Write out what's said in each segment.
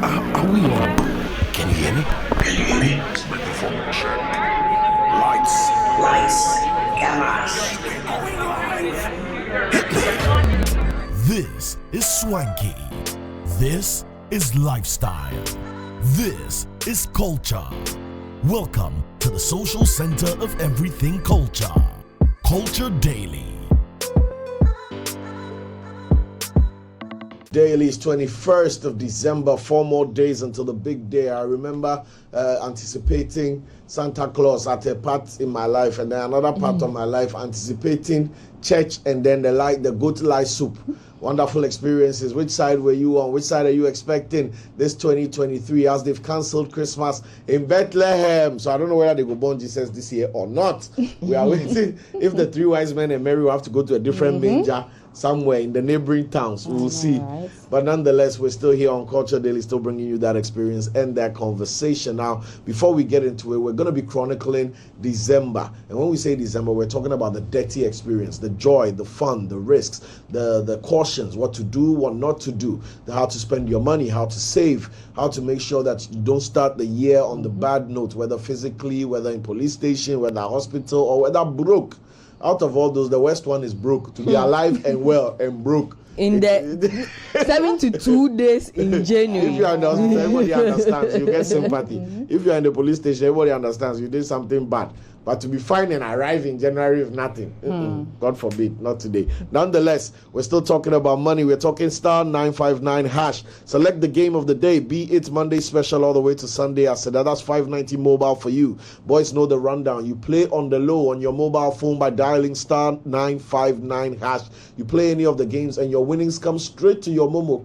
Are we on? Can you hear me? Can you hear me? Microphone check. Lights. Cameras. This is swanky. This is lifestyle. This is culture. Welcome to the social center of everything culture. Culture Daily. Daily is 21st of December, 4 more days until the big day. I remember anticipating Santa Claus at a part in my life, and then another part of my life anticipating church, and then the goat lice soup. Wonderful experiences. Which side were you on? Which side are you expecting this 2023 as they've cancelled Christmas in Bethlehem? So I don't know whether they go born Jesus this year or not. We are waiting. If the three wise men and Mary will have to go to a different manger somewhere in the neighboring towns, we will see. Right. But nonetheless, we're still here on Culture Daily, still bringing you that experience and that conversation. Now, before we get into it, we're going to be chronicling December. And when we say December, we're talking about the Detty experience, the joy, the fun, the risks, the cautions, what to do, what not to do, how to spend your money, how to save, how to make sure that you don't start the year on the bad note, whether physically, whether in police station, whether hospital, or whether broke. Out of all those, the worst one is broke. To be alive and well and broke. In the 72 days in January. If you understand, everybody understands. You get sympathy. If you're in the police station, everybody understands you did something bad. But to be fine and arrive in January with nothing, God forbid, not today. Nonetheless, we're still talking about money. We're talking star 959 hash. Select the game of the day, be it Monday special all the way to Sunday. I said that's 590 mobile for you. Boys know the rundown. You play on the low on your mobile phone by dialing star 959 hash. You play any of the games and your winnings come straight to your Momo.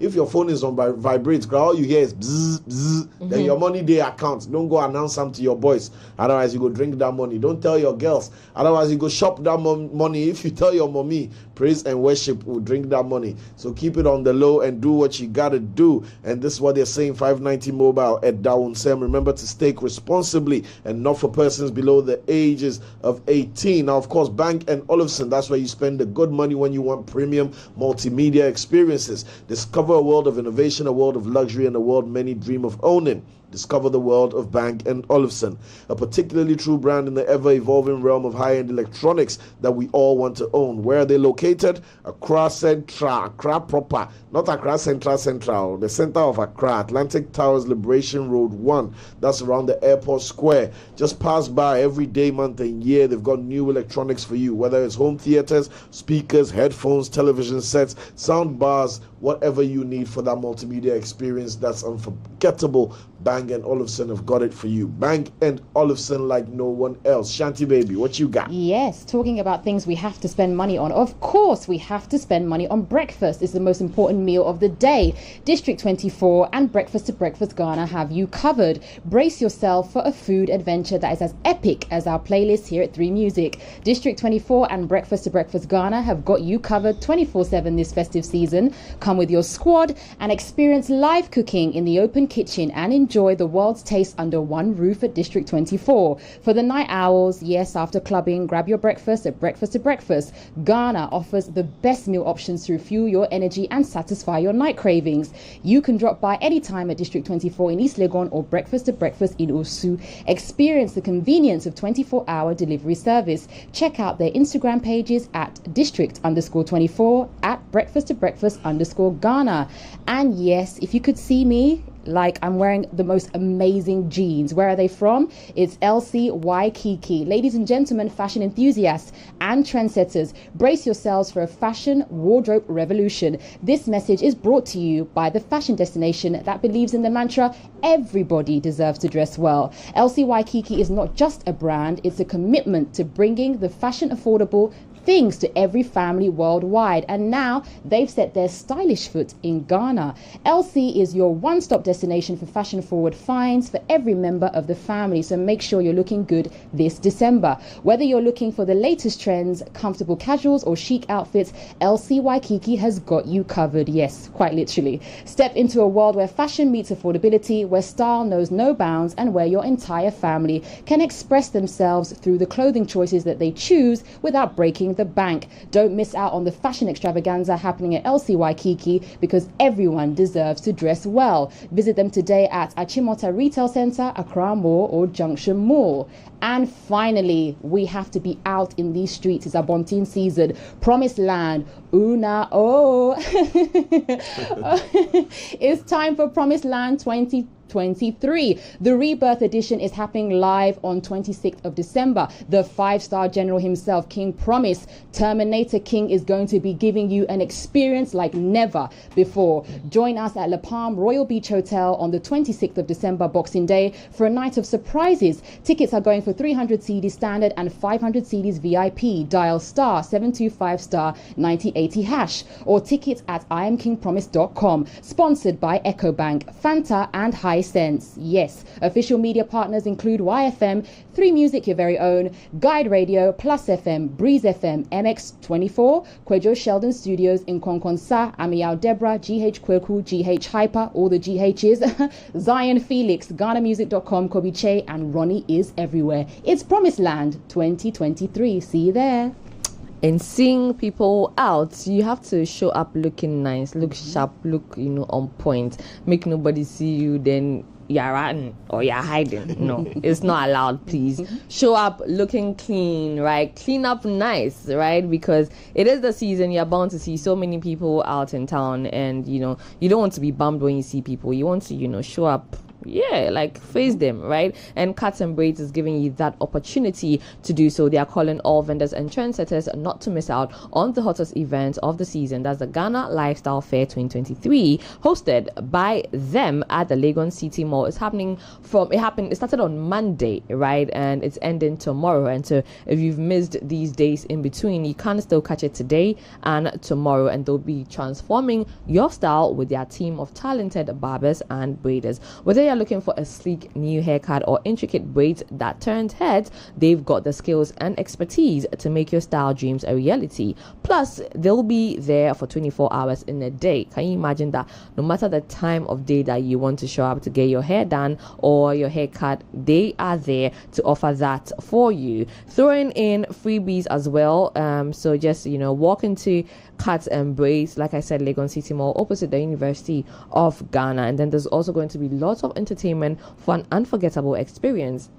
If your phone is on vibrate, all you hear is bzz, bzz. Then your money day account. Don't go announce them to your boys. Otherwise, you go drink that money. Don't tell your girls. Otherwise, you go shop that money. If you tell your mommy, praise and worship will drink that money. So keep it on the low and do what you gotta do. And this is what they're saying, 590 mobile at Down Sam. Remember to stake responsibly and not for persons below the ages of 18. Now, of course, Bank and Olufsen, that's where you spend the good money when you want premium multimedia experiences. Discover a world of innovation, a world of luxury, and a world many dream of owning. Discover the world of Bank and Olufsen, a particularly true brand in the ever-evolving realm of high-end electronics that we all want to own. Where are they located? Accra Central, Accra proper, not Accra Central, the center of Accra, Atlantic Towers, Liberation Road 1. That's around the airport square. Just pass by every day, month, and year. They've got new electronics for you, whether it's home theaters, speakers, headphones, television sets, sound bars, whatever you need for that multimedia experience that's unforgettable. Bang and Olufsen have got it for you. Bang and Olufsen like no one else. Shanti baby, what you got? Yes, talking about things we have to spend money on. Of course, we have to spend money on breakfast. It's the most important meal of the day. District 24 and Breakfast to Breakfast Ghana have you covered. Brace yourself for a food adventure that is as epic as our playlist here at 3 Music. District 24 and Breakfast to Breakfast Ghana have got you covered 24/7 this festive season. Come with your squad and experience live cooking in the open kitchen and enjoy the world's taste under one roof at District 24. For the night owls, yes, after clubbing, grab your breakfast at Breakfast to Breakfast. Ghana offers the best meal options to refuel your energy and satisfy your night cravings. You can drop by anytime at District 24 in East Legon or Breakfast to Breakfast in Osu. Experience the convenience of 24-hour delivery service. Check out their Instagram pages at district_24 at Breakfast to Breakfast_Ghana. And yes, if you could see me, like I'm wearing the most amazing jeans. Where are they from? It's LC Waikiki. Ladies and gentlemen, fashion enthusiasts and trendsetters, brace yourselves for a fashion wardrobe revolution. This message is brought to you by the fashion destination that believes in the mantra, everybody deserves to dress well. LC Waikiki is not just a brand, it's a commitment to bringing the fashion affordable things to every family worldwide, and now they've set their stylish foot in Ghana. LC is your one-stop destination for fashion-forward finds for every member of the family, so make sure you're looking good this December. Whether you're looking for the latest trends, comfortable casuals, or chic outfits, LC Waikiki has got you covered. Yes, quite literally. Step into a world where fashion meets affordability, where style knows no bounds, and where your entire family can express themselves through the clothing choices that they choose without breaking the a bank. Don't miss out on the fashion extravaganza happening at LC Waikiki because everyone deserves to dress well. Visit them today at Achimota Retail Centre, Accra Mall or Junction Mall. And finally, we have to be out in these streets. It's Abontin season. Promised Land. Una oh. It's time for Promised Land 2023. The Rebirth Edition is happening live on 26th of December. The 5-star general himself, King Promise, Terminator King, is going to be giving you an experience like never before. Join us at La Palm Royal Beach Hotel on the 26th of December, Boxing Day, for a night of surprises. Tickets are going for 300 CDs standard and 500 CDs VIP. Dial star 725 star 9080 hash or tickets at IamKingPromise.com. Sponsored by EcoBank, Fanta and Hisense. Yes, official media partners include YFM, 3 Music, your very own, Guide Radio, Plus FM, Breeze FM, MX24, Kwejo Sheldon Studios in Konkonsa, Amiao Deborah, GH Kweku, GH Hyper, all the GHs, Zion Felix, GhanaMusic.com, Kobe Che, and Ronnie is everywhere. It's Promised Land 2023. See you there. And seeing people out, you have to show up looking nice, look sharp, look, on point. Make nobody see you, then you're running or you're hiding. No, it's not allowed, please. Show up looking clean, right? Clean up nice, right? Because it is the season. You're bound to see so many people out in town, and, you don't want to be bummed when you see people. You want to, show up. Yeah, like face them, right? And Cuts and Braids is giving you that opportunity to do so. They are calling all vendors and trendsetters not to miss out on the hottest event of the season. That's the Ghana Lifestyle Fair 2023, hosted by them at the Legon City Mall. It started on Monday, right? And it's ending tomorrow. And so if you've missed these days in between, you can still catch it today and tomorrow. And they'll be transforming your style with their team of talented barbers and braiders. Whether you're looking for a sleek new haircut or intricate braids that turns heads, they've got the skills and expertise to make your style dreams a reality. Plus, they'll be there for 24 hours in a day. Can you imagine that? No matter the time of day that you want to show up to get your hair done or your haircut, they are there to offer that for you. Throwing in freebies as well. So just, walk into Cuts and Braids, like I said, Legon City Mall, opposite the University of Ghana. And then there's also going to be lots of entertainment for an unforgettable experience.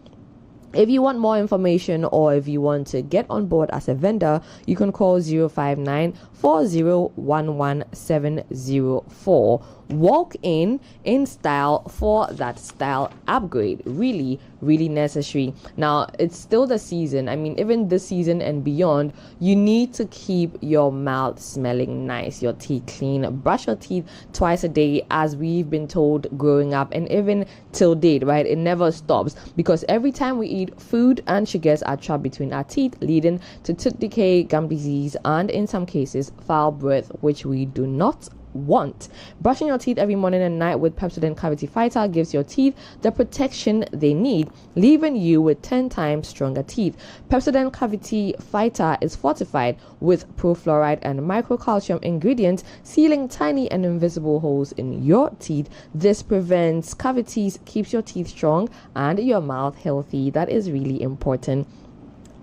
If you want more information or if you want to get on board as a vendor, you can call 059 4011704. Walk in style for that style upgrade. Really, really necessary. Now, it's still the season. I mean, even this season and beyond, you need to keep your mouth smelling nice, your teeth clean. Brush your teeth twice a day, as we've been told growing up, and even till date, right? It never stops, because every time we eat, food and sugars are trapped between our teeth, leading to tooth decay, gum disease, and in some cases, foul breath, which we do not want. Brushing your teeth every morning and night with Pepsodent Cavity Fighter gives your teeth the protection they need, leaving you with 10 times stronger teeth. Pepsodent Cavity Fighter is fortified with profluoride and microcalcium ingredients, sealing tiny and invisible holes in your teeth. This prevents cavities, keeps your teeth strong and your mouth healthy. That is really important.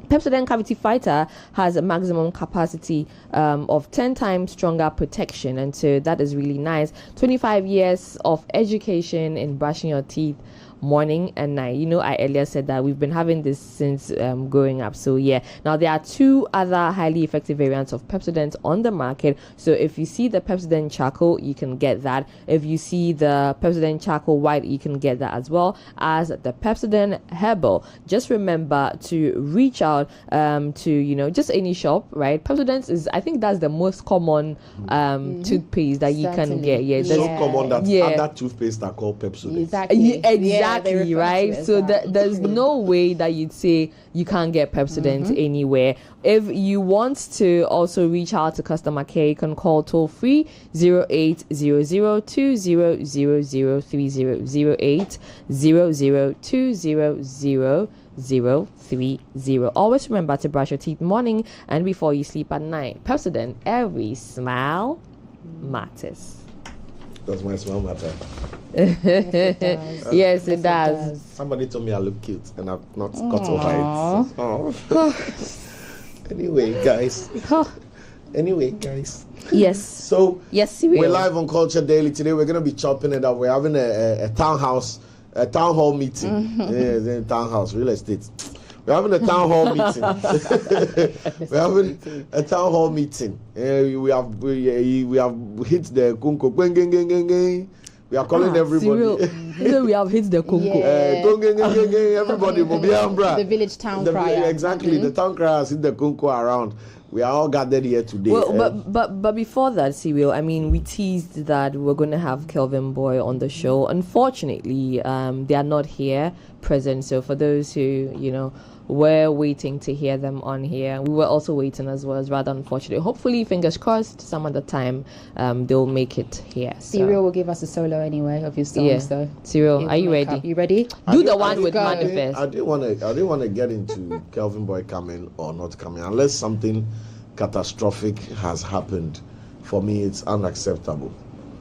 Pepsodent Cavity Fighter has a maximum capacity of 10 times stronger protection, and so that is really nice. 25 years of education in brushing your teeth morning and night. I earlier said that we've been having this since growing up. So yeah, now there are 2 other highly effective variants of Pepsodent on the market. So if you see the Pepsodent Charcoal, you can get that. If you see the Pepsodent Charcoal White, you can get that, as well as the Pepsodent Herbal. Just remember to reach out to just any shop, right? Pepsodent is, I think that's the most common toothpaste that you can get. Yeah, so common that other toothpaste are called Pepsodent. Exactly, right? So there's no way that you'd say you can't get Pepsodent anywhere. If you want to also reach out to customer care, you can call toll free 0800-200030. Always remember to brush your teeth morning and before you sleep at night. Pepsodent, every smile matters. Does my smile matter? Yes, it does. Somebody told me I look cute and I've not got over it. Anyway, guys. Yes. So yes, Seral. we're live on Culture Daily today. We're going to be chopping it up. We're having a town hall meeting. Yeah, town house, real estate. We're having a town hall meeting. We're having a town hall meeting. We have hit the kunko. We are calling everybody. So we have hit the kunko. Everybody, the village town crier. Exactly, the town crier has hit the kunko around. We are all gathered here today. Well, but before that, Seral, I mean, we teased that we're going to have Kelvin Boy on the show. Unfortunately, they are not here present. So for those who, we're waiting to hear them on here, we were also waiting as well. It's rather unfortunate. Hopefully, fingers crossed, some other time they'll make it here. So. Seral will give us a solo anyway of his songs, though. Seral, are you ready? You ready? Do the one with Manifest. I didn't want to get into Kelvin Boy coming or not coming unless something catastrophic has happened. For me, it's unacceptable.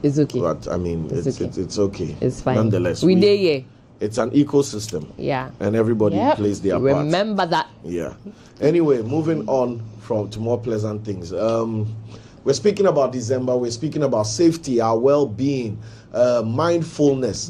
It's okay. But I mean, it's okay. It's fine. Nonetheless, it's an ecosystem. Yeah. And everybody plays their part. Remember that. Yeah. Anyway, moving on to more pleasant things. We're speaking about December. We're speaking about safety, our well-being, mindfulness,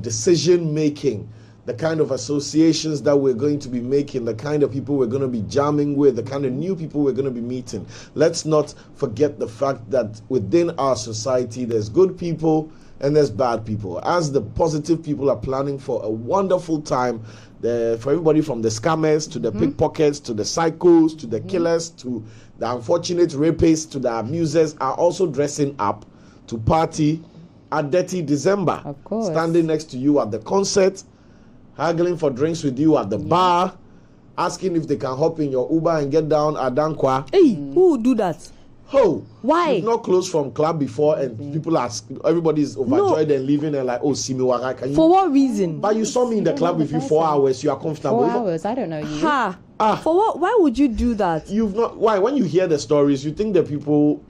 decision making. The kind of associations that we're going to be making, the kind of people we're going to be jamming with, the kind of new people we're going to be meeting. Let's not forget the fact that within our society, there's good people and there's bad people. As the positive people are planning for a wonderful time, for everybody from the scammers to the pickpockets to the psychos to the killers to the unfortunate rapists to the abusers are also dressing up to party at Detty December. Of course. Standing next to you at the concert, haggling for drinks with you at the bar, asking if they can hop in your Uber and get down at Dankwa. Hey, who would do that? Oh, why? You've not closed from club before and people everybody's overjoyed and leaving and like, oh, see me, can you? For what reason? But you saw me in the club with you 4 hours. You are comfortable. 4 hours. I don't know you. For what? Why would you do that? You've not. Why? When you hear the stories, you think the people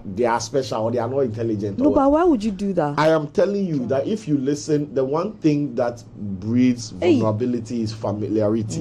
they are special or they are not intelligent. No, but why would you do that? I am telling you that if you listen, the one thing that breeds vulnerability is familiarity.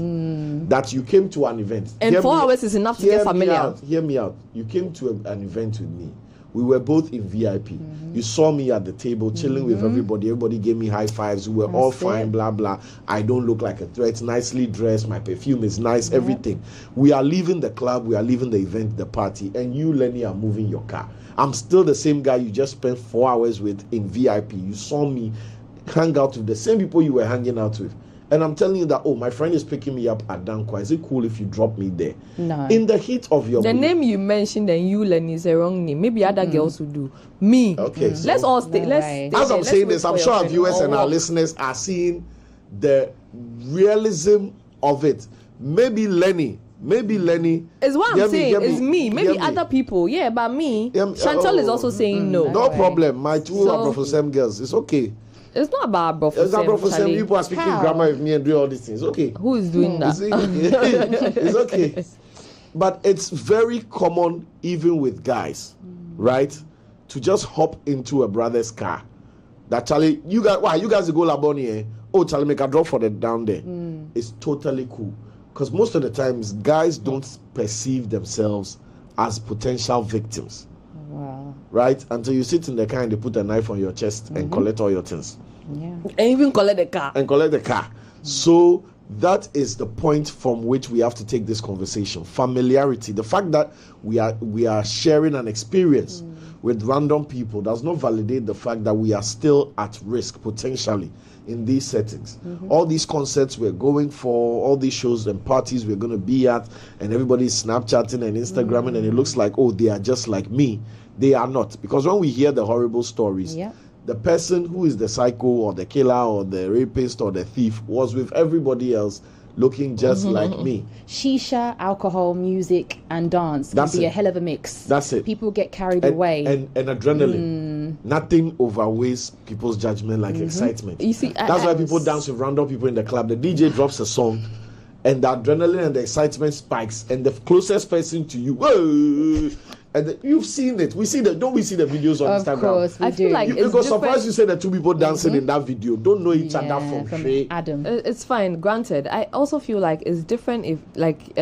That you came to an event. And 4 hours is enough to get familiar. Hear me out. You came to an event with me. We were both in VIP. You saw me at the table chilling with everybody. Everybody gave me high fives. We were all fine, blah, blah. I don't look like a threat. Nicely dressed. My perfume is nice, everything. We are leaving the club. We are leaving the event, the party. And you, Lenny, are moving your car. I'm still the same guy you just spent 4 hours with in VIP. You saw me hang out with the same people you were hanging out with. And I'm telling you that, my friend is picking me up at Dankwa. Is it cool if you drop me there? No. In the heat of your... The name you mentioned and you, Lenny, is a wrong name. Maybe other girls would do. Me. Okay. Let's all stay. As I'm saying this, I'm sure our viewers and our listeners are seeing the realism of it. Maybe Lenny. It's what I'm saying. It's me. Maybe other people. Yeah, but me. Chantal is also saying no. No problem. My two are for same girls. It's okay. It's not about bro for It's not about for same. People are speaking grammar with me and doing all these things. Okay. Who is doing that? It's okay. But it's very common even with guys, right? To just hop into a brother's car. That Charlie, you guys go Laboni, oh Charlie, make a drop for the down there. It's totally cool. Because most of the times guys don't perceive themselves as potential victims. Wow. Right? Until you sit in the car and they put a knife on your chest and collect all your things. Yeah. And even collect the car. So that is the point from which we have to take this conversation. Familiarity. The fact that we are sharing an experience with random people does not validate the fact that we are still at risk potentially in these settings. All these concerts we're going for, all these shows and parties we're going to be at, and everybody's Snapchatting and Instagramming, and it looks like, they are just like me. They are not. Because when we hear the horrible stories, the person who is the psycho or the killer or the rapist or the thief was with everybody else looking just like me. Shisha, alcohol, music, and dance can be a hell of a mix. That's it. People get carried away. And adrenaline. Nothing overweighs people's judgment like excitement. You see, that's why people dance with random people in the club. The DJ drops a song, and the adrenaline and the excitement spikes, and the closest person to you, And you've seen it. We see the. Don't we see the videos on Instagram? Of course, we I feel do. like You it's got different. surprised you said the two people dancing in that video don't know each other from Shay. Adam. It's fine, granted. I also feel like it's different if, like,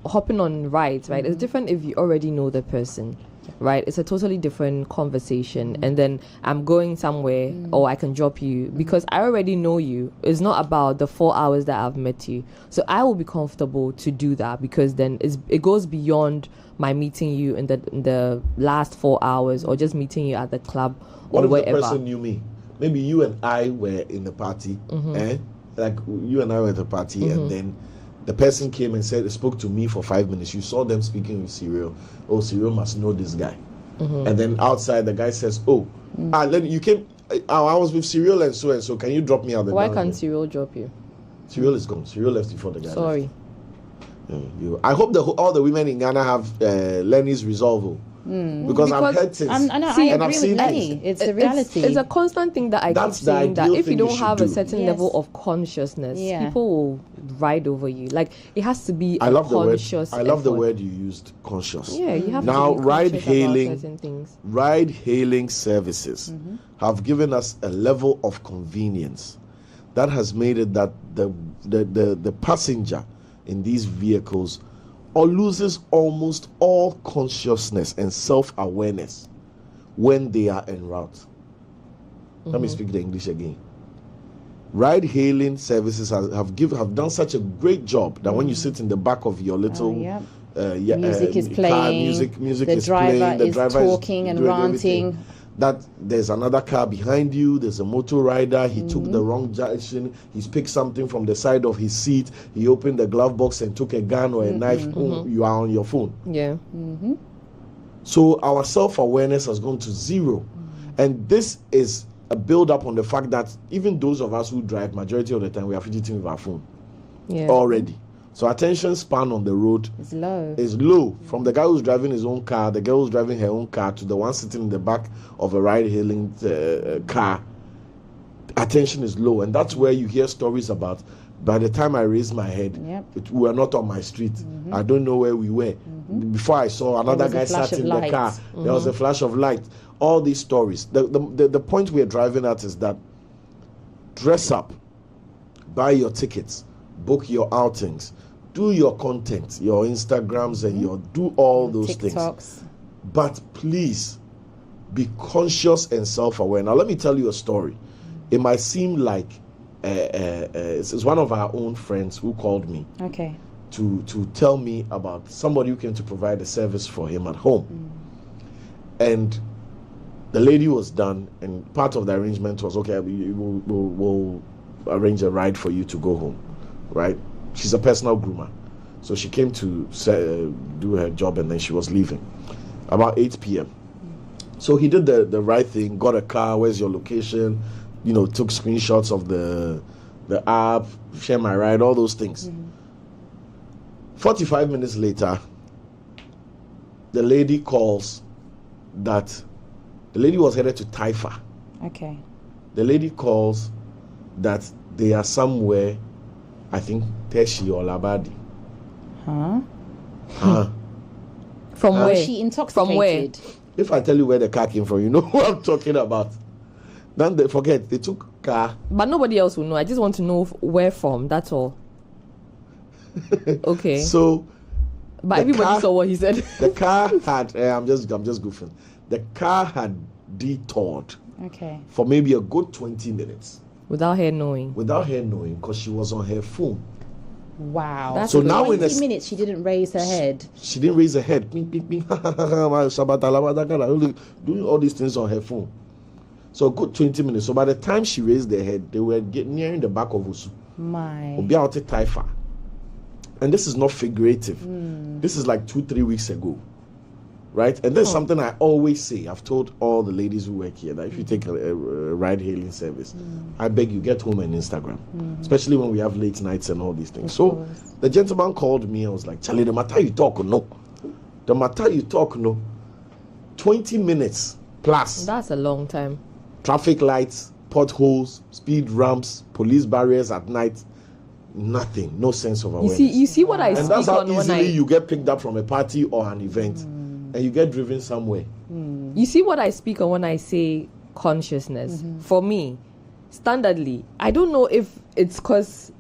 hopping on rides, right? It's different if you already know the person, right? It's a totally different conversation. And then I'm going somewhere, or I can drop you because I already know you. It's not about the 4 hours that I've met you. So I will be comfortable to do that because then it goes beyond my meeting you in the last 4 hours or just meeting you at the club What or if wherever. the person knew me? Maybe you and I were in the party, like you and I were at the party, and then the person came and spoke to me for 5 minutes. You saw them speaking with Seral. Oh, Seral must know this guy. And then outside, the guy says, you came. I was with Seral and so. Can you drop me out the Why down can't here?" Seral drop you? Seral is gone. Seral left before the guy. Sorry. Left. I hope all the women in Ghana have Lenny's resolve. Because I've heard things. I know. See, I and I've agree seen with Lenny. things. It's the reality. It's a constant thing that I That's keep the saying, that ideal if you thing don't you have should a do. certain Yes. level of consciousness, Yeah. people will ride over you. Like, it has to be I love the word. conscious I love the effort. word you used, conscious. Yeah, you have Now, to be ride conscious hailing- about certain things. Ride-hailing services have given us a level of convenience that has made it that the passenger in these vehicles or loses almost all consciousness and self-awareness when they are en route. Let me speak the English again. Ride-hailing services have done such a great job that when you sit in the back of your little Music is car, playing. music The is driver playing. The is driver talking and doing ranting. everything. That there's another car behind you. There's a motor rider. He took the wrong direction. He's picked something from the side of his seat. He opened the glove box and took a gun or a knife. You are on your phone. Yeah. So our self-awareness has gone to zero. And this is a build-up on the fact that even those of us who drive, majority of the time, we are fidgeting with our phone Yeah. already. So attention span on the road It's low. is low. From the guy who's driving his own car, the girl who's driving her own car, to the one sitting in the back of a ride-hailing car, attention is low. And that's where you hear stories about, by the time I raised my head, we were not on my street. I don't know where we were. Before I saw another was a guy flash sat of in the light. car, there was a flash of light. All these stories. The point we're driving at is that dress up, buy your tickets, book your outings, do your content, your Instagrams and do all those things. TikToks. But please be conscious and self-aware. Now let me tell you a story. It might seem like it's one of our own friends who called me Okay. to tell me about somebody who came to provide a service for him at home. And the lady was done, and part of the arrangement was, okay, we'll arrange a ride for you to go home, right? She's a personal groomer. So she came to do her job, and then she was leaving about 8 p.m. So he did the right thing, got a car, where's your location, took screenshots of the app, share my ride, all those things. 45 minutes later, the lady calls that the lady was headed to Taifa. Okay. The lady calls that they are somewhere, I think Teshi or Labadi. From where? Was she intoxicated? From where? If I tell you where the car came from, you know what I'm talking about. Then they forget, they took car. But nobody else will know. I just want to know where from. That's all. Okay. So, but the everybody car- saw what he said. the car had, I'm just goofing. The car had detoured Okay. for maybe a good 20 minutes Without her knowing. without her knowing, because she was on her phone. Wow. That's So a good now point. in 20 the minutes she didn't raise her head. She didn't raise her head. Doing all these things on her phone. So a good 20 minutes. So by the time she raised their head, they were nearing the back of Usu. My. Obi out at Taifa. And this is not figurative. This is like 2-3 weeks ago. Right? And there's something I always say. I've told all the ladies who work here that if you take a ride-hailing service, I beg you, get home on Instagram. Especially when we have late nights and all these things. So the gentleman called me and was like, Charlie, the matter you talk, no. The matter you talk, no. 20 minutes plus. That's a long time. Traffic lights, potholes, speed ramps, police barriers at night. Nothing. No sense of awareness. You see what I And speak that's how on when easily I... you get picked up from a party or an event. and you get driven somewhere. You see what I speak on when I say consciousness? For me, standardly, I don't know if it's because,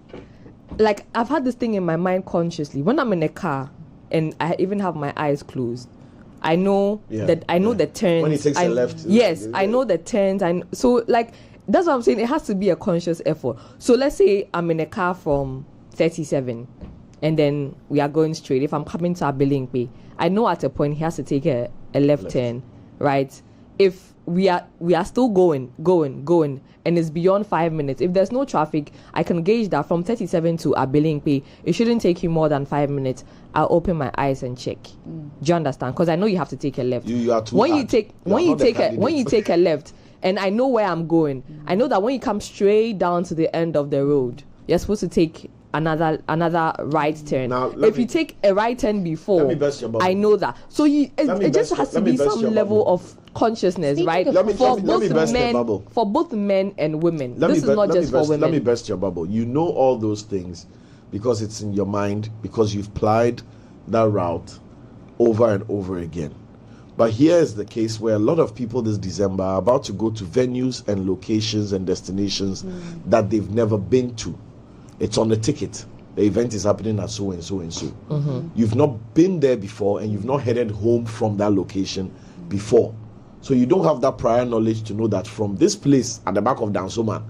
like, I've had this thing in my mind consciously. When I'm in a car and I even have my eyes closed, I know that I know the turns. When he takes a left. Yes, I know the turns. So, like, that's what I'm saying. It has to be a conscious effort. So let's say I'm in a car from 37 and then we are going straight. If I'm coming to Abilingpe, I know at a point he has to take a left turn, right? If we are still going, and it's beyond 5 minutes, if there's no traffic, I can gauge that from 37 to Abilingpe, it shouldn't take you more than 5 minutes. I'll open my eyes and check. Do you understand? Because I know you have to take a left. You are too when hard. you take a left, and I know where I'm going. I know that when you come straight down to the end of the road, you're supposed to take another right turn. Now, if you take a right turn before, let me burst your bubble. I know that. So it just has to be some level of consciousness, right? For both men and women. This is not just for women. Let me burst your bubble. You know all those things because it's in your mind, because you've plied that route over and over again. But here is the case where a lot of people this December are about to go to venues and locations and destinations that they've never been to. It's on the ticket. The event is happening at so and so and so. You've not been there before and you've not headed home from that location before. So you don't have that prior knowledge to know that from this place at the back of Dansoman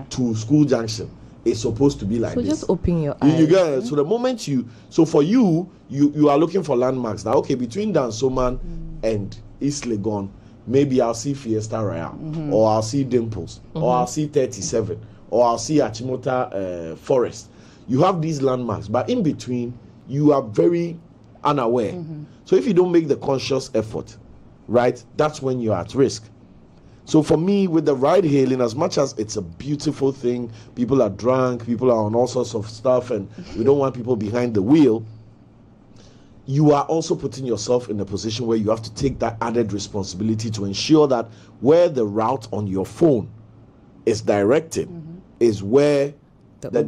to School Junction, it's supposed to be like so this. So just open your eyes. You get it? So the moment so for you are looking for landmarks. Now, okay, between Dansoman and East Legon, maybe I'll see Fiesta Royale, or I'll see Dimples, or I'll see 37, or I'll see Achimota Forest. You have these landmarks, but in between, you are very unaware. So if you don't make the conscious effort, right, that's when you're at risk. So for me, with the ride hailing, as much as it's a beautiful thing, people are drunk, people are on all sorts of stuff, and we don't want people behind the wheel, you are also putting yourself in a position where you have to take that added responsibility to ensure that where the route on your phone is directed is where the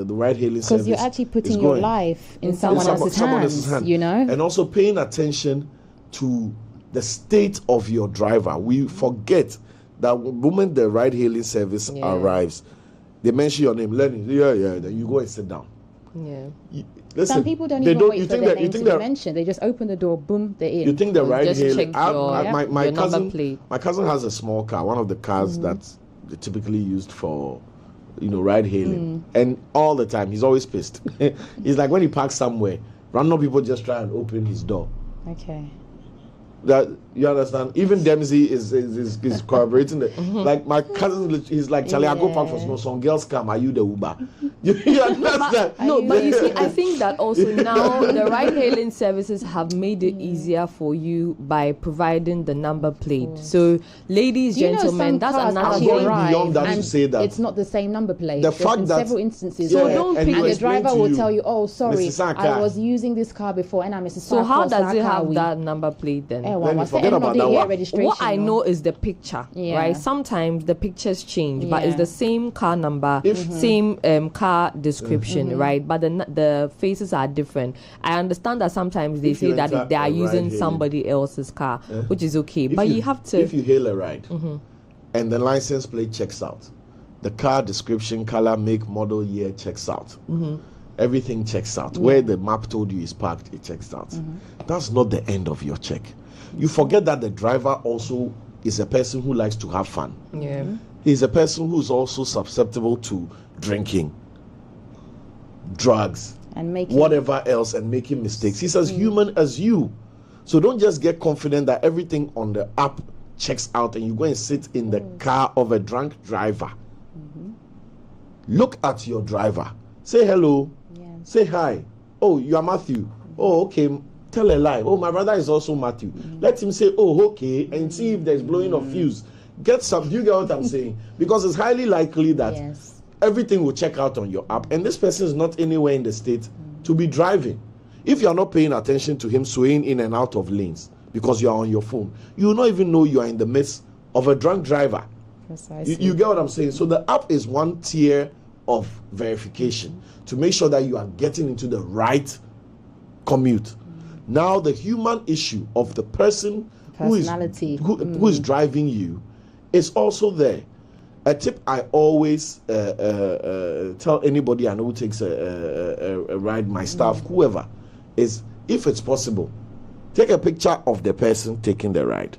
ride hailing service, because you're actually putting your life in someone else's hands, you know, and also paying attention to the state of your driver. We forget that the moment the ride hailing service arrives, they mention your name, Lenny. Then you go and sit down. Listen, some people don't even wait for their name to be mentioned. They just open the door, boom, they're in. You think the ride hailing? My cousin has a small car, one of the cars that's typically used for, ride hailing, and all the time he's always pissed. He's like, when he parks somewhere, random people just try and open his door. Okay. That you understand? Even Dempsey is corroborating it. Like my cousin, he's like, Charlie, I go park for some girls come. Are you the Uber? You understand? But you see, I think that also now the ride-hailing services have made it easier for you by providing the number plate. So, ladies, gentlemen, that's another I'm going beyond that to say that it's not the same number plate. The fact that several instances, so don't pick, and the driver will tell you, "Oh, sorry, I was using this car before, and I'm Mrs. So how does it have that number plate then? Forget about that one. What I know is the picture, right? Sometimes the pictures change, but it's the same car number, same car description, right? But the faces are different. I understand that sometimes they say that they are using somebody else's car, which is okay. But you have to. If you hail a ride and the license plate checks out, the car description, color, make, model, year checks out. Everything checks out. Where the map told you is parked, it checks out. That's not the end of your check. You forget that the driver also is a person who likes to have fun. He's a person who's also susceptible to drinking, drugs, and making whatever else, and making mistakes. He's as human as you. So don't just get confident that everything on the app checks out and you go and sit in the car of a drunk driver. Look at your driver. Say hello. Say hi. Oh, you are Matthew. Oh, okay. Tell a lie. Oh, my brother is also Matthew. Let him say, oh, okay, and see if there's blowing of fuse. Get some. Do you get what I'm saying? Because it's highly likely that everything will check out on your app, and this person is not anywhere in the state to be driving. If you're not paying attention to him swaying in and out of lanes because you're on your phone, you will not even know you are in the midst of a drunk driver. Precisely. You get what I'm saying? So the app is one tier of verification to make sure that you are getting into the right commute. Now the human issue of the person who Personality. who is driving you is also there. A tip I always tell anybody I know who takes a ride, my staff, whoever, is if it's possible, take a picture of the person taking the ride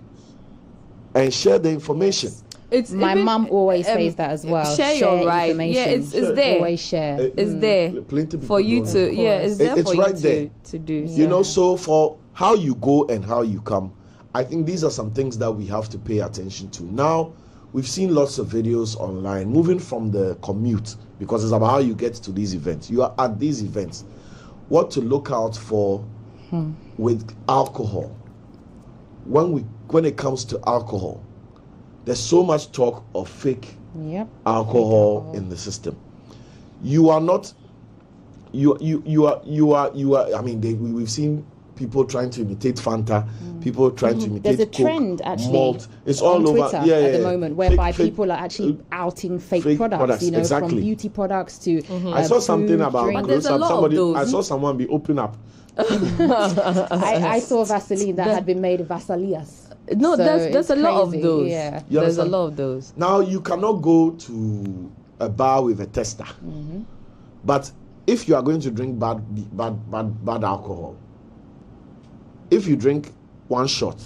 and share the information. It's My even, mum always says that as well. Share your ride. information. Yeah, it's there. Always share. It's there Plenty of for people you don't to. know. Yeah, it's there It's for right you there. to do. You know, so for how you go and how you come, I think these are some things that we have to pay attention to. Now, we've seen lots of videos online moving from the commute, because it's about how you get to these events. You are at these events. What to look out for with alcohol. When it comes to alcohol, there's so much talk of fake Yep. alcohol in the system. You are not. You are. I mean, we've seen people trying to imitate Fanta. People trying to imitate. There's a Coke, trend actually. malt. It's on all over. Twitter Yeah, at the yeah. moment, whereby Fake- people are actually outing fake fake products. products, You know, exactly. from beauty products to. I saw something food, about drink. There's a lot of somebody. those. I saw someone be open up. I saw Vaseline that had been made of Vasalias. No, So there's it's a lot of crazy, those. yeah. You There's a understand? lot of those. Now you cannot go to a bar with a tester, but if you are going to drink bad alcohol, if you drink one shot,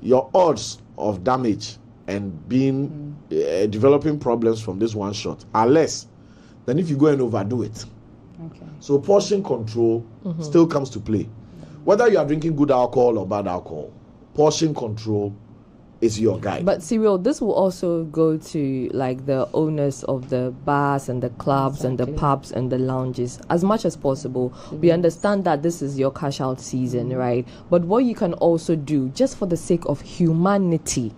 your odds of damage and being developing problems from this one shot are less than if you go and overdo it. Okay. So portion control still comes to play. Whether you are drinking good alcohol or bad alcohol, portion control is your guide. But Seral, this will also go to like the owners of the bars and the clubs and the pubs and the lounges. As much as possible, we understand that this is your cash out season, right? But what you can also do, just for the sake of humanity,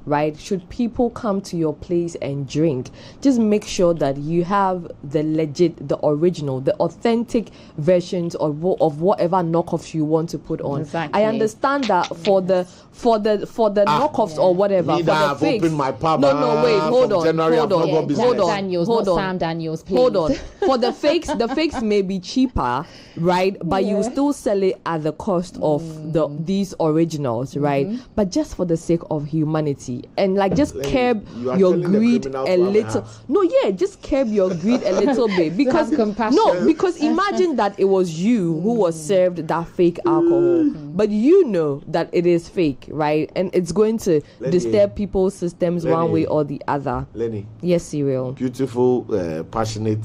right? Should people come to your place and drink, just make sure that you have the legit, the original, the authentic versions of whatever knockoffs you want to put on. Exactly. I understand that for the knockoffs or whatever, Me for that the I've fakes. opened my pub, No, wait, hold from on, January hold I've on, not got business. hold on, Jack Daniels, hold not on. Sam Daniels, please. Hold on. For the fakes may be cheaper, right? But you will still sell it at the cost of these originals, right? But just for the sake of humanity, and like just curb you are your telling the greed criminals a to have a little. heart. No, yeah, just curb your greed a little bit, because have compassion. no, because imagine that it was you who was served that fake alcohol, but you know that it is fake, right? And it's going to Lenny, disturb people's systems one Lenny. way or the other. Lenny, Yes, Seral. beautiful, passionate,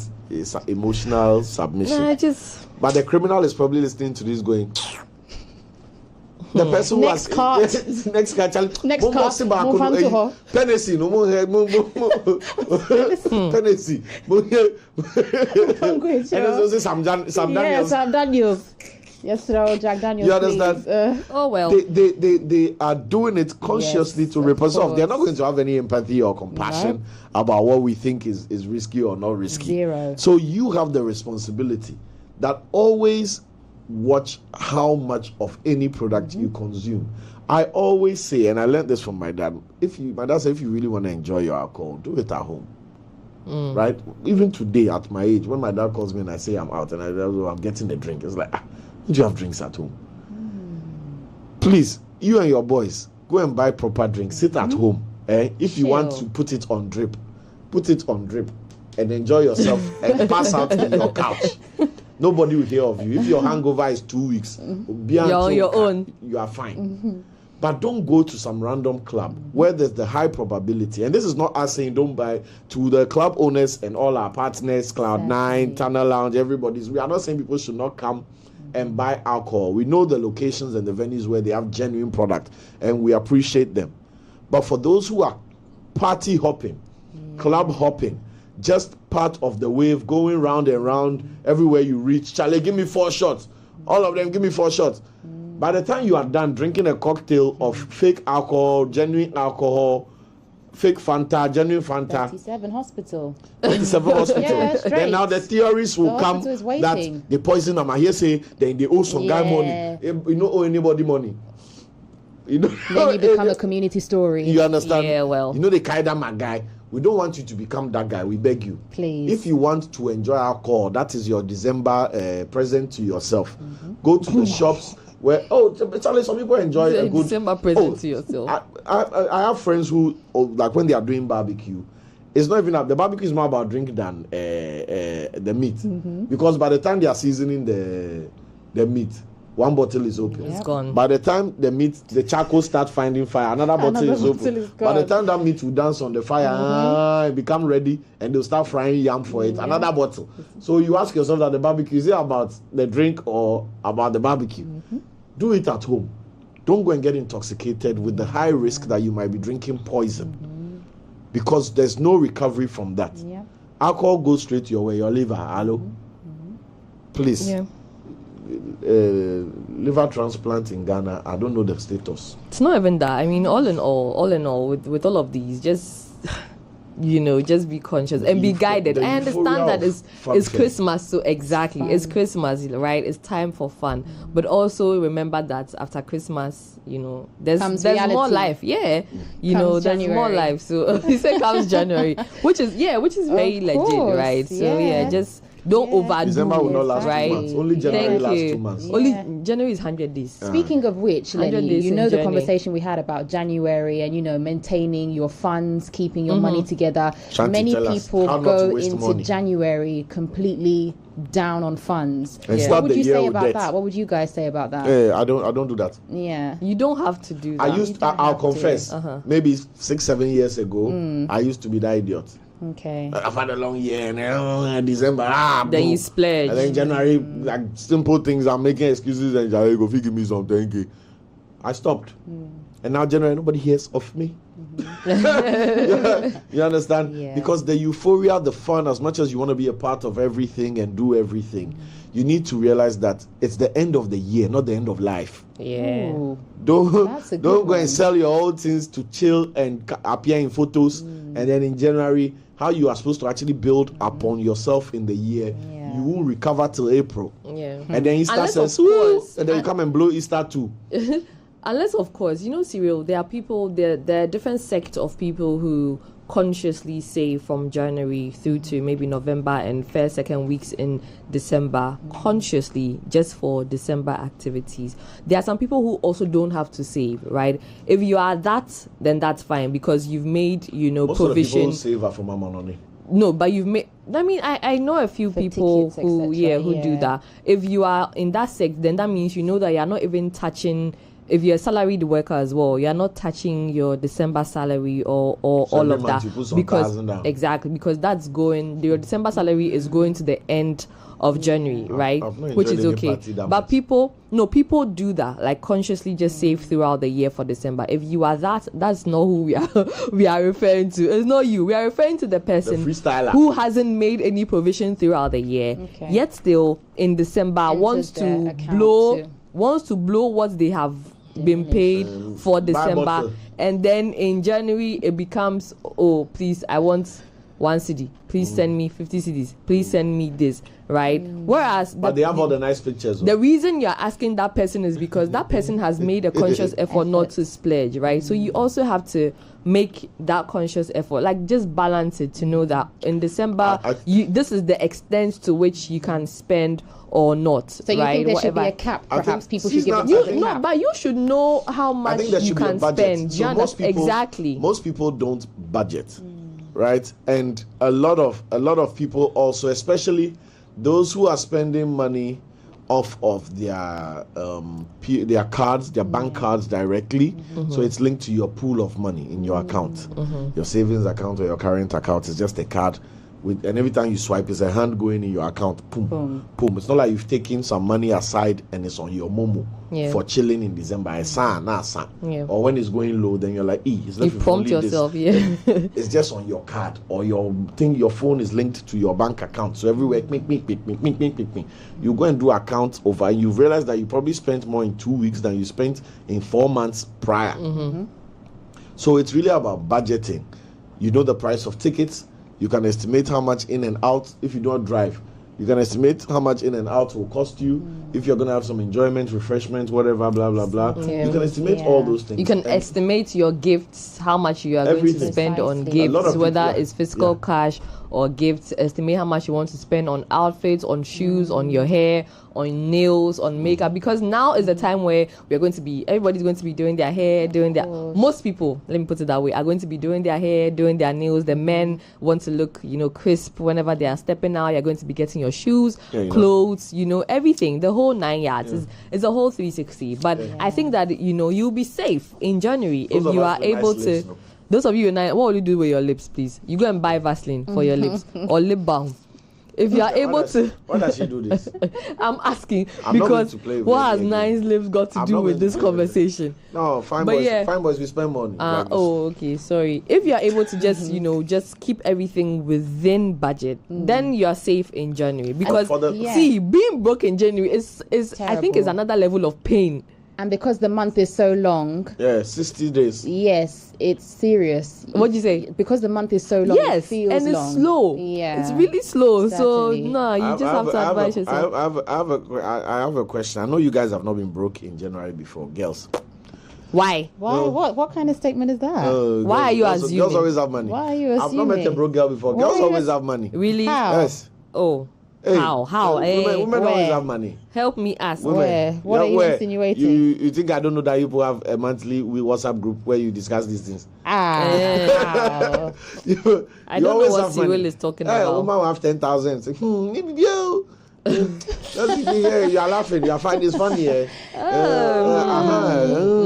emotional submission. Nah, just But the criminal is probably listening to this going. The person who Next has card. next card, Next card. Move on to her. Tennessee, no more Tennessee. I'm going to. Sam Yes, Daniels. Sam Daniels. Yes, sir, Jack Daniels. You understand? Please. oh well. They are doing it consciously Yes, to rip us off. They're not course. going to have any empathy or compassion about what we think is risky or not risky. Zero. So you have the responsibility that always watch how much of any product you consume. I always say, and I learned this from my dad, my dad said, if you really want to enjoy your alcohol, do it at home. Right? Even today at my age, when my dad calls me and I say I'm out and I'm getting a drink, it's like, don't you have drinks at home? Please, you and your boys, go and buy proper drinks. Sit at home. If you want to put it on drip and enjoy yourself and pass out on your couch. Nobody will hear of you. If your hangover is 2 weeks, You're on your own. You are fine. But don't go to some random club where there's the high probability. And this is not us saying don't buy, to the club owners and all our partners, Cloud9, Tunnel Lounge, everybody's. We are not saying people should not come and buy alcohol. We know the locations and the venues where they have genuine product, and we appreciate them. But for those who are party hopping, club hopping, just part of the wave, going round and round everywhere you reach. Charlie, give me 4 shots. All of them, give me 4 shots. By the time you are done drinking a cocktail of fake alcohol, genuine alcohol, fake Fanta, genuine Fanta, 37 hospital. 27 hospital. Yeah, straight. Then now the theories will The come hospital is that waiting. they poison them. I hear say then they owe some guy Yeah. money. You don't owe anybody money. You know, Then you become a community story. You understand? Yeah, well. You know they carry that my guy. We don't want you to become that guy. We beg you. Please. If you want to enjoy alcohol, that is your December present to yourself. Go to the shops where, Charlie, some people enjoy a good December present to yourself. I have friends who, like when they are doing barbecue, it's not even the barbecue is more about drink than the meat. Because by the time they are seasoning the meat, one bottle is open. It's gone. By the time the charcoal start finding fire, another bottle is open. By the time that meat will dance on the fire, it become ready, and they'll start frying yam for it. Another bottle. So you ask yourself that the barbecue, is it about the drink or about the barbecue? Do it at home. Don't go and get intoxicated with the high risk that you might be drinking poison. Because there's no recovery from that. Yeah. Alcohol goes straight your way, your liver. Hello? Please. Yeah. Liver transplant in Ghana, I don't know the status. It's not even that. I mean, all in all, with all of these, just just be conscious and be guided. I understand that it's Christmas, so exactly, it's Christmas, right? It's time for fun, but also remember that after Christmas, there's more life. Yeah, there's January. more life. So he said comes January, which is very legit, right? So just. Don't overdo. December will not last right? 2 months. Only January lasts 2 months. Only January is 100 days. Speaking of which, Lenny, days you know in the January. conversation we had about January and maintaining your funds, keeping your money together. Trying to Many tell us people how not go to waste into money. January completely down on funds. And What start would the you year say with about debt. that? What would you guys say about that? I don't do that. Yeah. You don't have to do that. I'll confess, maybe 6-7 years ago, I used to be that idiot. Okay. I've had a long year and December. Then boom. you splurge. And then January, like simple things, I'm making excuses and January go give me some 10K. I stopped. And now January, nobody hears of me. You understand? Yeah. Because the euphoria, the fun, as much as you want to be a part of everything and do everything, you need to realize that it's the end of the year, not the end of life. Yeah. Ooh. Don't That's a good go one. and sell your old things to chill and appear in photos, and then in January, how you are supposed to actually build upon yourself in the year, Yeah. you will recover till April. Yeah. And then Easter Unless, of says, "Woo," course, and then you come and blow Easter too. Unless, of course, Seral, there are different sects of people who consciously save from January through to maybe November and first, second weeks in December, consciously just for December activities. There are some people who also don't have to save, right? If you are that, then that's fine because you've made, Most provision. of the people save are from Amanoni. No, but you've made. I mean, I know a few For people tickets, who etc., do that. If you are in that sect, then that means that you're not even touching. If you're a salaried worker as well, you're not touching your December salary or So all every of month that you put some because 1,000 down. exactly because your December salary is going to the end of January, right? I've not Which enjoyed is any okay. party that But much. people do that, like consciously just save throughout the year for December. If you are that's not who we are referring to. It's not you. We are referring to the person The freestyler. who hasn't made any provision throughout the year, Okay. yet still in December Enters wants their to account blow what they have been paid for buy December, bottle. and then in January it becomes, oh please, I want 1 CD, please send me 50 CDs, please send me this, right? Whereas But they have all the nice pictures. the reason you're asking that person is because that person has made a conscious effort not to splurge, right? So you also have to make that conscious effort, like just balance it to know that in December this is the extent to which you can spend or not. So you right? think there should be Whatever. a cap? I think Perhaps people should give seasonal- themselves I a think- cap. But you should know how I much think there you should be a can budget. spend. So Exactly. Most people don't budget, right? And a lot of people also, especially those who are spending money off of their cards, their bank cards directly. So it's linked to your pool of money in your account, your savings account or your current account. Is just a card. And every time you swipe, it's a hand going in your account. Boom, boom. It's not like you've taken some money aside and it's on your Momo for chilling in December. Yeah. Or when it's going low, then you're like, it's You left with prompt only this." yourself, yeah. It's just on your card or your thing. Your phone is linked to your bank account. So everywhere, you go and do accounts over, and you realize that you probably spent more in 2 weeks than you spent in 4 months prior. So it's really about budgeting. You know the price of tickets. You can estimate how much in and out. If you don't drive, You can estimate how much in and out will cost you. If you're gonna have some enjoyment, refreshment, whatever, blah blah blah. You can estimate all those things. You can estimate your gifts, how much you are going to Everything. spend on Precisely. A lot gifts, of whether people, it's physical cash or gifts. Estimate how much you want to spend on outfits, on shoes, on your hair, on nails, on makeup. Because now is the time where everybody's going to be doing their hair, most people, let me put it that way, are going to be doing their hair, doing their nails. The men want to look, crisp whenever they are stepping out. You're going to be getting your shoes, clothes, everything. The whole 9 yards is a whole 360. But I think that, you'll be safe in January if you are able to. Those of you what will you do with your lips, please? You go and buy Vaseline for your lips or lip balm. If you are able to. Why does she do this? I'm asking I'm not going because to play with what has it again. nice lips got to I'm do not with going to this play with it. conversation? No, fine boys, we spend money. Okay, sorry. If you are able to just, just keep everything within budget, then you are safe in January. Because see, being broke in January is I think is another level of pain. And because the month is so long, 60 days. Yes, it's serious. What do you say? Because the month is so long, it Yes, feels and it's long. slow. Yeah. It's really slow. Certainly. So no, you just have to advise yourself. I have a question. I know you guys have not been broke in January before, girls. Why? Why? What kind of statement is that? Why are you assuming? Girls always have money. Why are you I've not met a assuming? broke girl before. Why Girls are you always have money. Really? How? Yes. Oh. Hey, How? Women always Where? have money. Help me ask. Women. Where? What are you where? insinuating? You think I don't know that you have a monthly WhatsApp group where you discuss these things? Wow. you I don't know always what have money. Seral is talking Hey, a about. woman will have 10,000. Say, yo. You are laughing. You are finding it's funny.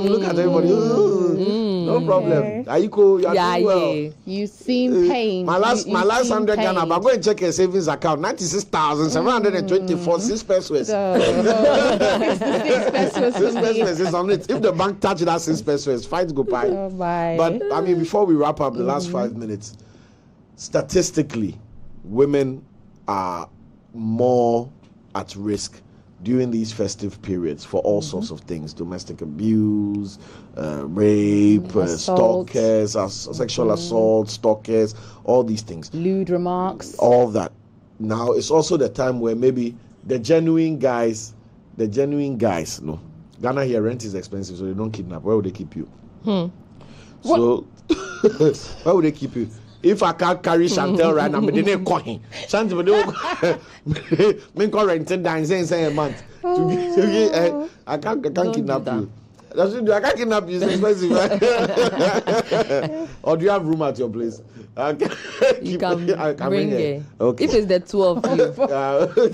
Look at everybody. No problem. Are you cool? You are doing well. You seem pained. My last You 100 seem Ghana, but pained. go and check your savings account. 96,724 6 pesos. 6 pesos for me. pesos is on it. If the bank touch that 6 pesos, fight go by. Oh my. But I mean, before we wrap up the last 5 minutes, statistically, women are more at risk during these festive periods for all sorts of things: domestic abuse, rape, Assault. stalkers, sexual assault, stalkers, all these things. Lewd remarks. All that. Now it's also the time where maybe the genuine guys, no. Ghana here rent is expensive, so they don't kidnap. Where would they keep you? So where would they keep you? If I can't carry Chantel right now, I didn't call him. Chantel, me call rented down say a month. I can't kidnap you. I can't kidnap you. It's expensive, right? Or do you have room at your place? You can bring it. Okay. If it's the two of you,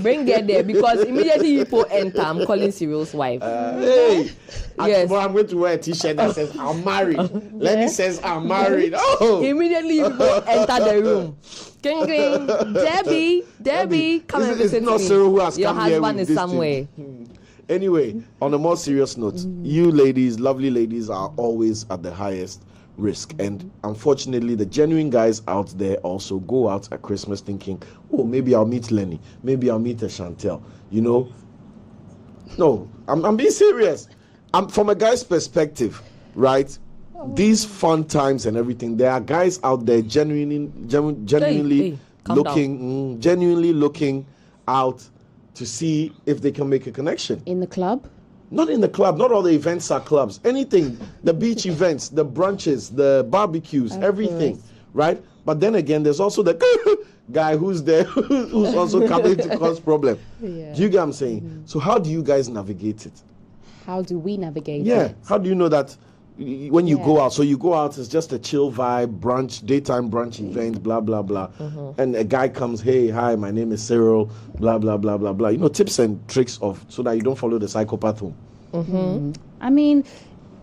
bring it there because immediately people enter. I'm calling Cyril's wife. Hey, Yes. tomorrow I'm going to wear a t-shirt that says I'm married. Lenny says I'm married. Oh, Immediately people enter the room. Ging, ging. Debbie, come and visit It's not me. Seral who has Your come here husband with is this somewhere. thing. Anyway, on a more serious note, you ladies, lovely ladies, are always at the highest risk. And unfortunately, the genuine guys out there also go out at Christmas thinking, oh, maybe I'll meet Lenny. Maybe I'll meet a Chantel. No, I'm being serious. From a guy's perspective, right? These fun times and everything, there are guys out there genuinely looking out to see if they can make a connection. In the club? Not in the club. Not all the events are clubs. Anything, the beach events, the brunches, the barbecues, everything, right? But then again, there's also the guy who's there, who's also coming to cause problem. Yeah. Do you get what I'm saying? So how do you guys navigate it? How do we navigate Yeah. it? How do you know that when you go out? So you go out, it's just a chill vibe, brunch, daytime brunch event, blah, blah, blah. And a guy comes, hey, hi, my name is Seral, blah, blah, blah, blah, blah. Tips and tricks so that you don't follow the psychopath home. I mean,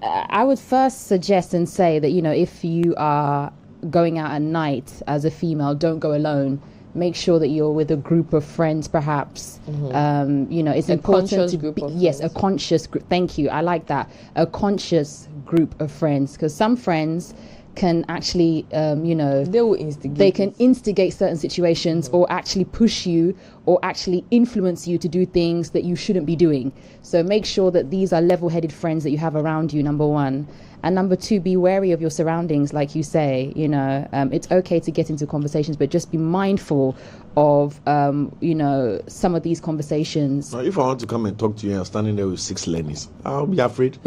I would first suggest and say that, if you are going out at night as a female, don't go alone. Make sure that you're with a group of friends, perhaps. It's important conscious to group of yes, friends. a conscious group. Thank you. I like that. A conscious group of friends, because some friends, can actually, They will instigate. they can instigate certain situations or actually push you or actually influence you to do things that you shouldn't be doing. So make sure that these are level-headed friends that you have around you, number one. And number two, be wary of your surroundings, like you say. It's okay to get into conversations, but just be mindful of, some of these conversations. Now, if I want to come and talk to you and I'm standing there with 6 Lennies, I'll be afraid.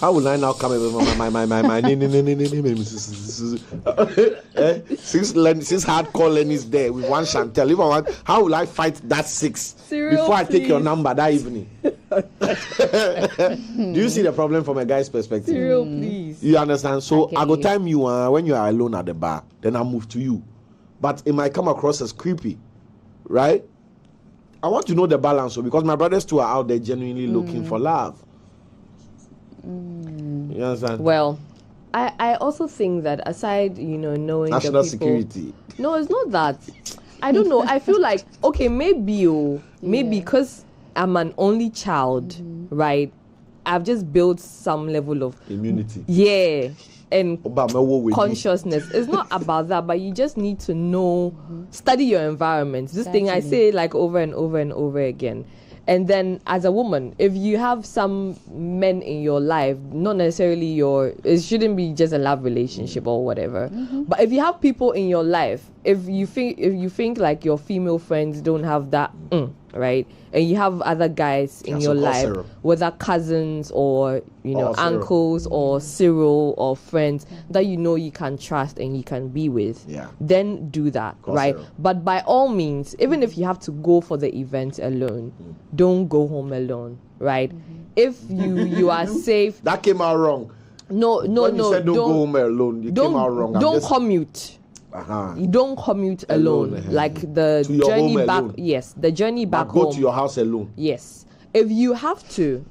How will I now come with six hardcore Lennies there with 1 Chantel? If I want, how will I fight that 6 Seral, before I take your please. number that evening? Do you see the problem from a guy's perspective? Seral, please. You understand? So I I go get you. time you when you are alone at the bar, then I'll move to you. But it might come across as creepy, right? I want to know the balance, because my brothers too are out there genuinely looking for love. You understand? Well, I also think that aside, knowing National the people, security. No, it's not that. I don't know. I feel like maybe because I'm an only child, right? I've just built some level of Immunity. and Obama, consciousness. It's not about that, but you just need to know, study your environment. This thing I say like over and over and over again. And then as a woman, if you have some men in your life, not necessarily it shouldn't be just a love relationship or whatever. But if you have people in your life, if you think like your female friends don't have that, right? And you have other guys in your life, Seral. whether cousins or Seral. uncles or Seral or friends that you can trust and you can be with, then do that, Call right? Seral. But by all means, even if you have to go for the event alone, don't go home alone, right? If you are safe, that came out wrong. no, When you said don't go home alone, you came out wrong. Don't commute. Uh-huh. You don't commute alone. Like the To your journey home back. alone. Yes, the journey back But go home. to your house alone. Yes. If you have to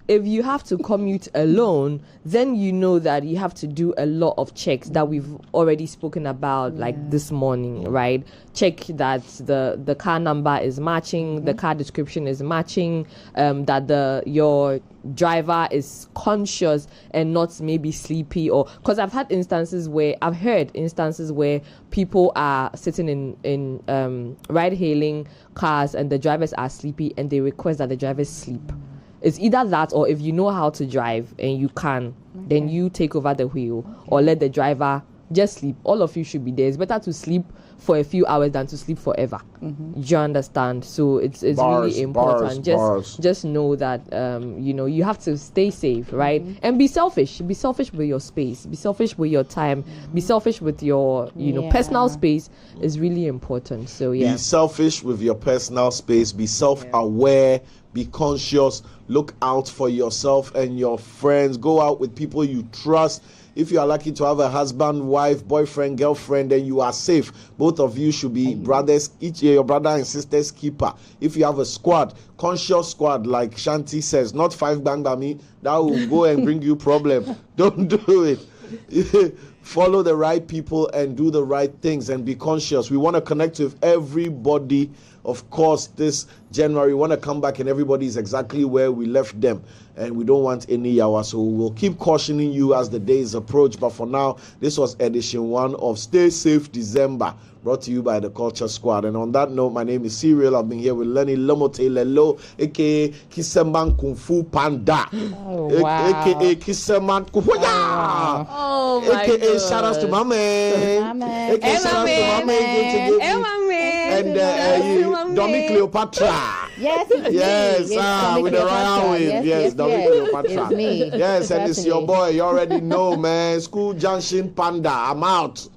commute alone, then you know that you have to do a lot of checks that we've already spoken about, like this morning, right? Check that the car number is matching, the car description is matching, that your driver is conscious and not maybe sleepy, or because I've heard instances where people are sitting in ride-hailing cars and the drivers are sleepy and they request that the drivers sleep. It's either that, or if you know how to drive and you can, then you take over the wheel or let the driver just sleep. All of you should be there. It's better to sleep for a few hours than to sleep forever. You understand? So it's really important. Just know that you have to stay safe, right? And be selfish. Be selfish with your space. Be selfish with your time. Be selfish with your personal space is really important. So Be selfish with your personal space. Be self-aware. Be conscious. Look out for yourself and your friends. Go out with people you trust. If you are lucky to have a husband, wife, boyfriend, girlfriend, then you are safe. Both of you should be brothers, each your brother and sister's keeper. If you have a squad, conscious squad, like Shanti says, not 5 bang by me, that will go and bring you problem. Don't do it. Follow the right people and do the right things and be conscious. We want to connect with everybody. Of course, this January, we want to come back and everybody is exactly where we left them. And we don't want any yawa. So we'll keep cautioning you as the days approach. But for now, this was edition 1 of Stay Safe December, brought to you by the Culture Squad. And on that note, my name is Seral. I've been here with Lenny Lomote Lelo, a.k.a. Kiseman Kung Fu Panda, a.k.a. Kiseman Kung Fu Panda. Oh my a.k.a. God. shout outs to my man. A.k.a. shout outs to my man. And Dominic Cleopatra. Yes, it's Yes, me. Dominic with the royal Cleopatra. wave. Yes, Dominic Cleopatra. It's me. Yes, and it's your Certainly. boy. You already know, man. School Junction Panda. I'm out.